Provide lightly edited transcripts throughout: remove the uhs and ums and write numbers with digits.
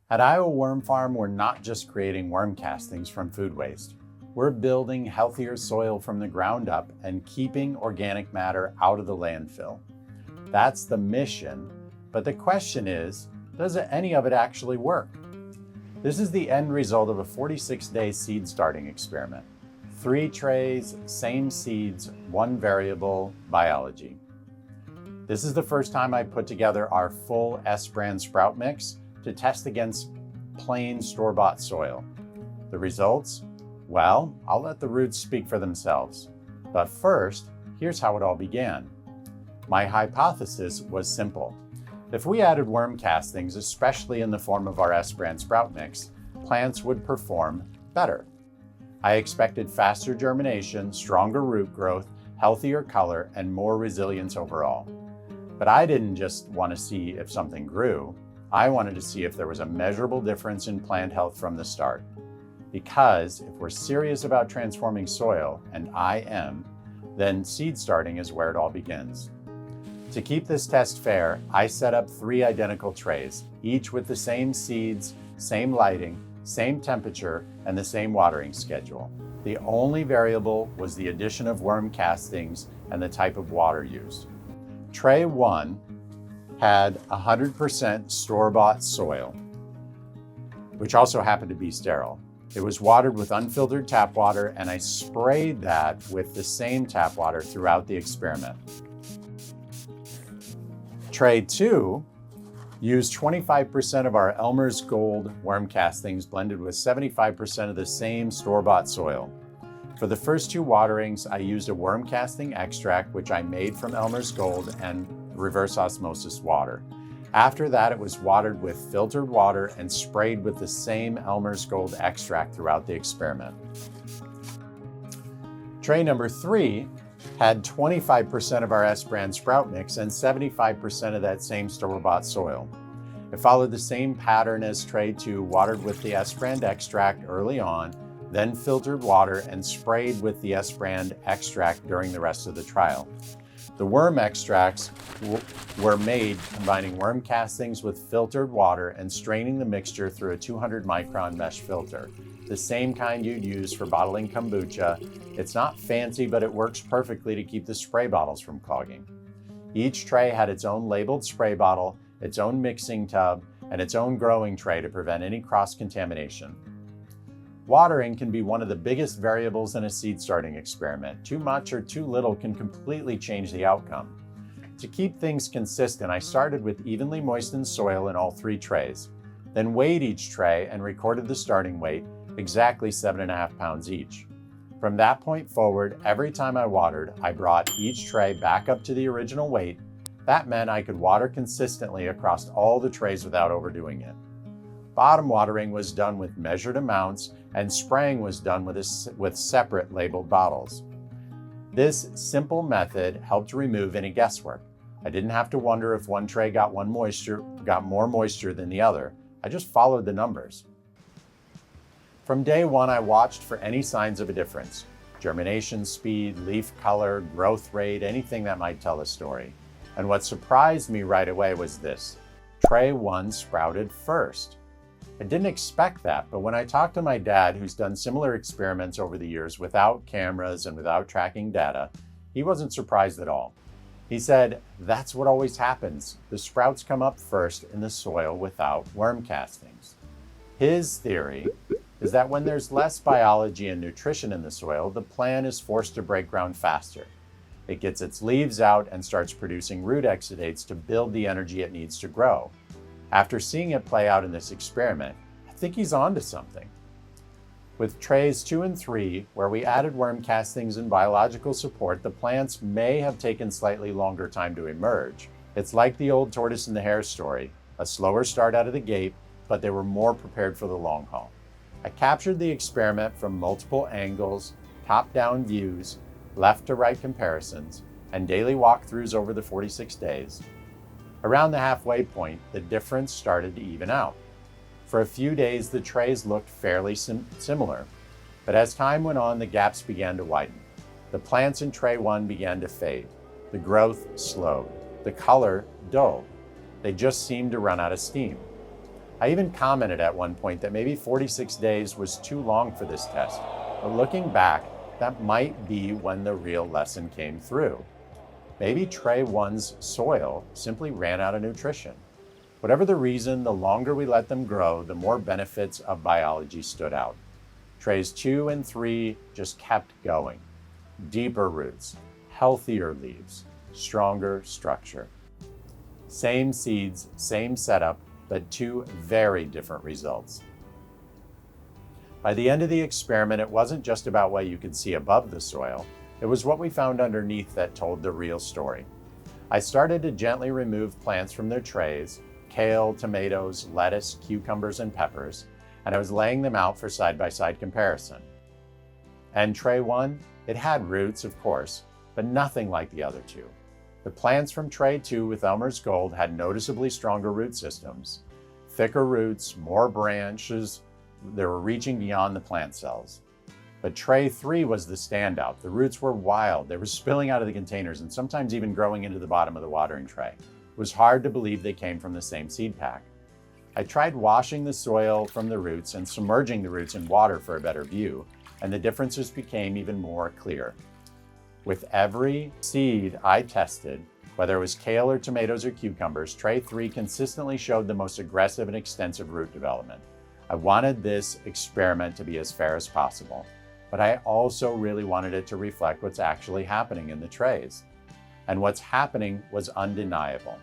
At Iowa Worm Farm, we're not just creating worm castings from food waste. We're building healthier soil from the ground up and keeping organic matter out of the landfill. That's the mission, but the question is, does any of it actually work? This is the end result of a 46-day seed starting experiment. 3 trays, same seeds, 1 variable, biology. This is the first time I put together our full S-brand sprout mix to test against plain store-bought soil. The results? Well, I'll let the roots speak for themselves. But first, here's how it all began. My hypothesis was simple. If we added worm castings, especially in the form of our S-brand sprout mix, plants would perform better. I expected faster germination, stronger root growth, healthier color, and more resilience overall. But I didn't just want to see if something grew. I wanted to see if there was a measurable difference in plant health from the start. Because if we're serious about transforming soil, and I am, then seed starting is where it all begins. To keep this test fair, I set up 3 identical trays, each with the same seeds, same lighting, same temperature, and the same watering schedule. The only variable was the addition of worm castings and the type of water used. Tray 1 had 100% store-bought soil, which also happened to be sterile. It was watered with unfiltered tap water, and I sprayed that with the same tap water throughout the experiment. Tray 2 used 25% of our Elmer's Gold worm castings blended with 75% of the same store-bought soil. For the first 2 waterings, I used a worm casting extract, which I made from Elmer's Gold, and reverse osmosis water. After that, it was watered with filtered water and sprayed with the same Elmer's Gold extract throughout the experiment. Tray number 3 had 25% of our S-brand sprout mix and 75% of that same store-bought soil. It followed the same pattern as tray 2, watered with the S-brand extract early on, then filtered water and sprayed with the S-brand extract during the rest of the trial. The worm extracts were made combining worm castings with filtered water and straining the mixture through a 200 micron mesh filter, the same kind you'd use for bottling kombucha. It's not fancy, but it works perfectly to keep the spray bottles from clogging. Each tray had its own labeled spray bottle, its own mixing tub, and its own growing tray to prevent any cross-contamination. Watering can be one of the biggest variables in a seed starting experiment. Too much or too little can completely change the outcome. To keep things consistent, I started with evenly moistened soil in all 3 trays, then weighed each tray and recorded the starting weight, exactly 7.5 pounds each. From that point forward, every time I watered, I brought each tray back up to the original weight. That meant I could water consistently across all the trays without overdoing it. Bottom watering was done with measured amounts, and spraying was done with separate labeled bottles. This simple method helped remove any guesswork. I didn't have to wonder if one tray got more moisture than the other. I just followed the numbers. From day 1, I watched for any signs of a difference. Germination speed, leaf color, growth rate, anything that might tell a story. And what surprised me right away was this. Tray 1 sprouted first. I didn't expect that, but when I talked to my dad, who's done similar experiments over the years without cameras and without tracking data, he wasn't surprised at all. He said, that's what always happens. The sprouts come up first in the soil without worm castings. His theory is that when there's less biology and nutrition in the soil, the plant is forced to break ground faster. It gets its leaves out and starts producing root exudates to build the energy it needs to grow. After seeing it play out in this experiment, I think he's onto something. With trays 2 and 3, where we added worm castings and biological support, the plants may have taken slightly longer time to emerge. It's like the old tortoise and the hare story, a slower start out of the gate, but they were more prepared for the long haul. I captured the experiment from multiple angles, top-down views, left-to-right comparisons, and daily walkthroughs over the 46 days. Around the halfway point, the difference started to even out. For a few days, the trays looked fairly similar, but as time went on, the gaps began to widen. The plants in tray 1 began to fade. The growth slowed. The color dulled. They just seemed to run out of steam. I even commented at one point that maybe 46 days was too long for this test. But looking back, that might be when the real lesson came through. Maybe Tray 1's soil simply ran out of nutrition. Whatever the reason, the longer we let them grow, the more benefits of biology stood out. Trays 2 and 3 just kept going. Deeper roots, healthier leaves, stronger structure. Same seeds, same setup, but two very different results. By the end of the experiment, it wasn't just about what you could see above the soil. It was what we found underneath that told the real story. I started to gently remove plants from their trays, kale, tomatoes, lettuce, cucumbers, and peppers, and I was laying them out for side-by-side comparison. And Tray 1, it had roots, of course, but nothing like the other two. The plants from Tray 2 with Elmer's Gold had noticeably stronger root systems, thicker roots, more branches. They were reaching beyond the plant cells. But Tray 3 was the standout. The roots were wild. They were spilling out of the containers and sometimes even growing into the bottom of the watering tray. It was hard to believe they came from the same seed pack. I tried washing the soil from the roots and submerging the roots in water for a better view, and the differences became even more clear. With every seed I tested, whether it was kale or tomatoes or cucumbers, Tray 3 consistently showed the most aggressive and extensive root development. I wanted this experiment to be as fair as possible, but I also really wanted it to reflect what's actually happening in the trays. And what's happening was undeniable.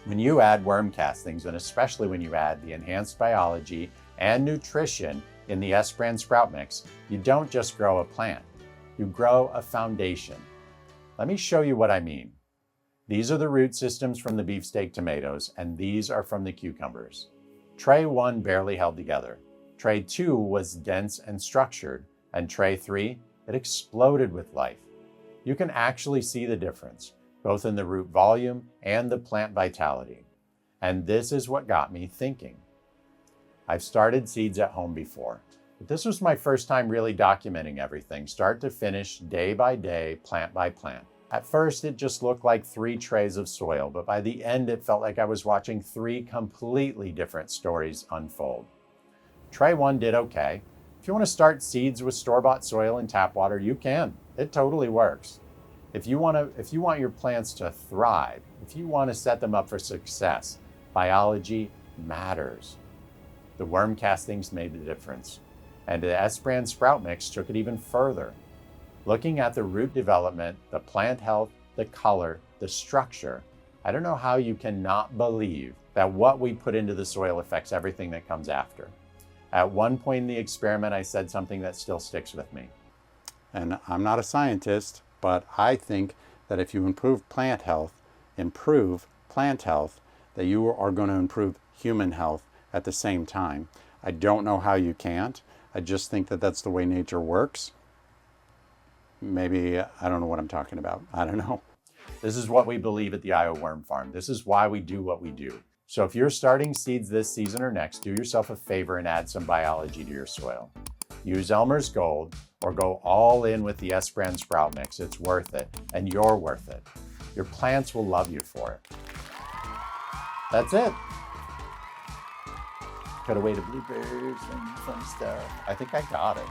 When you add worm castings, and especially when you add the enhanced biology and nutrition in the S-Brand sprout mix, you don't just grow a plant, you grow a foundation. Let me show you what I mean. These are the root systems from the beefsteak tomatoes, and these are from the cucumbers. Tray 1 barely held together. Tray 2 was dense and structured, and Tray 3, it exploded with life. You can actually see the difference, both in the root volume and the plant vitality. And this is what got me thinking. I've started seeds at home before, but this was my first time really documenting everything, start to finish, day by day, plant by plant. At first, it just looked like 3 trays of soil, but by the end, it felt like I was watching 3 completely different stories unfold. Tray 1 did okay. If you want to start seeds with store-bought soil and tap water, you can. It totally works. If you want your plants to thrive, if you want to set them up for success, biology matters. The worm castings made the difference. And the S-Brand sprout mix took it even further. Looking at the root development, the plant health, the color, the structure, I don't know how you cannot believe that what we put into the soil affects everything that comes after. At one point in the experiment, I said something that still sticks with me. And I'm not a scientist, but I think that if you improve plant health, that you are going to improve human health at the same time. I don't know how you can't. I just think that that's the way nature works. Maybe I don't know what I'm talking about. I don't know. This is what we believe at the Iowa Worm Farm. This is why we do what we do. So if you're starting seeds this season or next, do yourself a favor and add some biology to your soil. Use Elmer's Gold or go all in with the S-Brand sprout mix. It's worth it, and you're worth it. Your plants will love you for it. That's it. Cut away the bloopers and fun stuff. I think I got it.